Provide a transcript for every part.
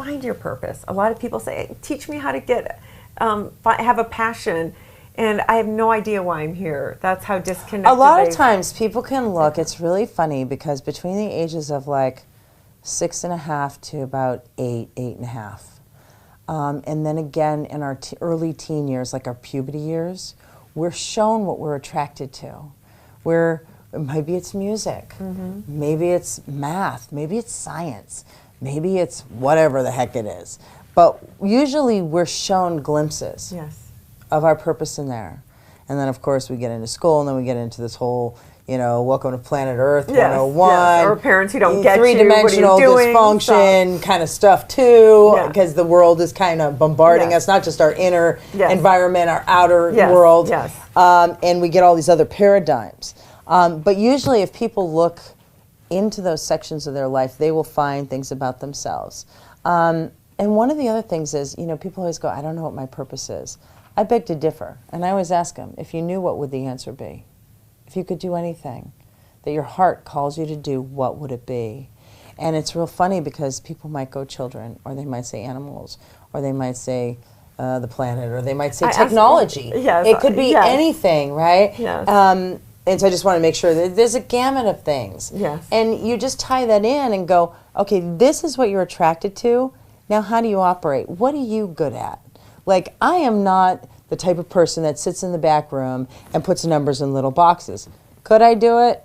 find your purpose? A lot of people say, teach me how to get, have a passion. And I have no idea why I'm here. That's how disconnected. A lot of times people can look, it's really funny because between the ages of like 6.5 to about 8.5, and then again in our early teen years, like our puberty years, we're shown what we're attracted to. Maybe it's music, maybe it's math, maybe it's science, maybe it's whatever the heck it is. But usually we're shown glimpses. Yes. Of our purpose in there. And then of course we get into school and then we get into this whole, welcome to planet Earth 101. Yes. Or parents who don't get three-dimensional dysfunction kind of stuff too, because the world is kind of bombarding us, not just our inner environment, our outer world. Yes. And we get all these other paradigms. But usually if people look into those sections of their life, they will find things about themselves. And one of the other things is, people always go, I don't know what my purpose is. I beg to differ, and I always ask them, if you knew, what would the answer be? If you could do anything that your heart calls you to do, what would it be? And it's real funny because people might go children, or they might say animals, or they might say the planet, or they might say technology. It could be anything, right? Yes. And so I just want to make sure that there's a gamut of things. Yes. And you just tie that in and go, okay, this is what you're attracted to. Now how do you operate? What are you good at? Like, I am not the type of person that sits in the back room and puts numbers in little boxes. Could I do it?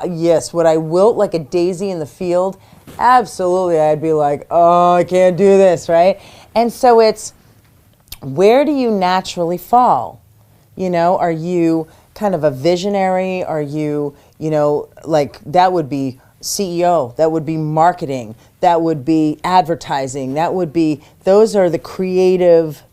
Yes. Would I wilt like a daisy in the field? Absolutely. I'd be like, oh, I can't do this, right? And so it's, where do you naturally fall? Are you kind of a visionary? Are you, like, that would be CEO, that would be marketing, that would be advertising, those are the creative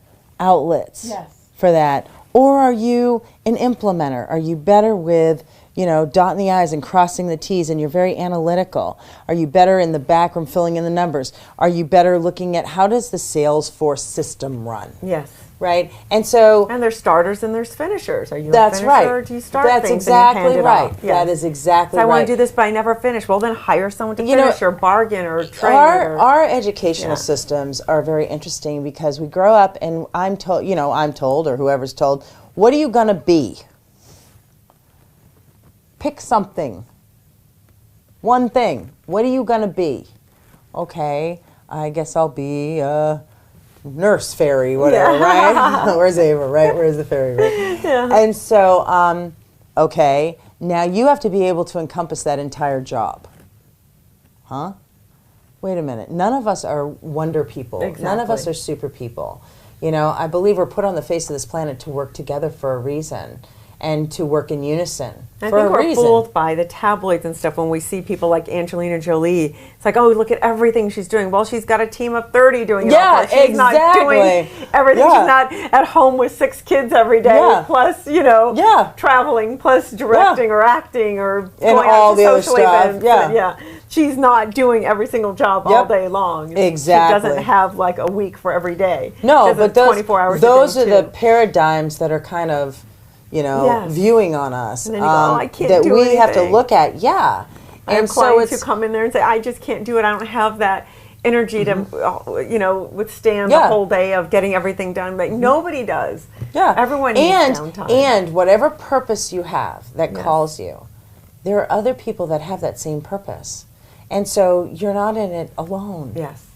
outlets for that. Or are you an implementer? Are you better with, dotting the I's and crossing the T's and you're very analytical? Are you better in the back room filling in the numbers? Are you better looking at how does the Salesforce system run? Yes. Right? And so... And there's starters and there's finishers. Are you a finisher or do you start That's things exactly and you hand right. it off? Yes. That is exactly so right. I want to do this, but I never finish. Well, then hire someone to finish or bargain or train. Our educational systems are very interesting because we grow up and I'm told, or whoever's told, what are you going to be? Pick something. One thing. What are you going to be? Okay, I guess I'll be a nurse, fairy, whatever, right? Where's Ava, right? Where's the fairy, right? And so, okay, now you have to be able to encompass that entire job. Huh? Wait a minute. None of us are wonder people. Exactly. None of us are super people. I believe we're put on the face of this planet to work together for a reason and to work in unison I for a think we're reason. fooled by the tabloids and stuff when we see people like Angelina Jolie. It's like, oh, look at everything she's doing. Well, she's got a team of 30 doing it all. She's not doing everything. She's not at home with 6 kids every day, plus, traveling, plus directing or acting or going out to social events. She's not doing every single job all day long. Exactly. She doesn't have like a week for every day. No, but 24 hours those a day are the paradigms that are kind of viewing on us. And then you go, I can't that do we anything. have to look at. Yeah. And so clients who come in there and say, I just can't do it. I don't have that energy to, withstand the whole day of getting everything done. But nobody does. Yeah. Everyone needs downtime. And whatever purpose you have that calls you, there are other people that have that same purpose. And so you're not in it alone. Yes.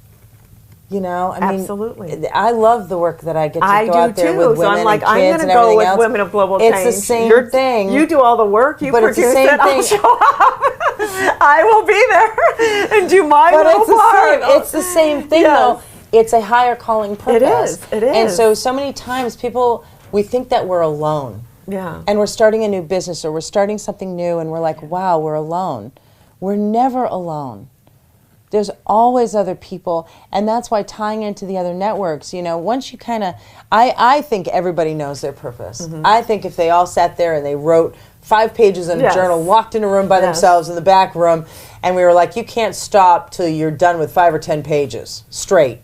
Absolutely. I love the work that I get to go out there with women so I'm like, and kids I'm and go everything with else. Women of Global Change. It's the same thing. You do all the work. You produce it. I'll show up. I will be there and do my little part. It's the same thing, though. It's a higher calling purpose. It is. And so many times we think that we're alone. Yeah. And we're starting a new business or we're starting something new and we're like, wow, we're alone. We're never alone. There's always other people, and that's why tying into the other networks, once you kind of, I think everybody knows their purpose. I think if they all sat there and they wrote 5 pages in a journal, walked in a room by themselves in the back room, and we were like, you can't stop till you're done with 5 or 10 pages straight.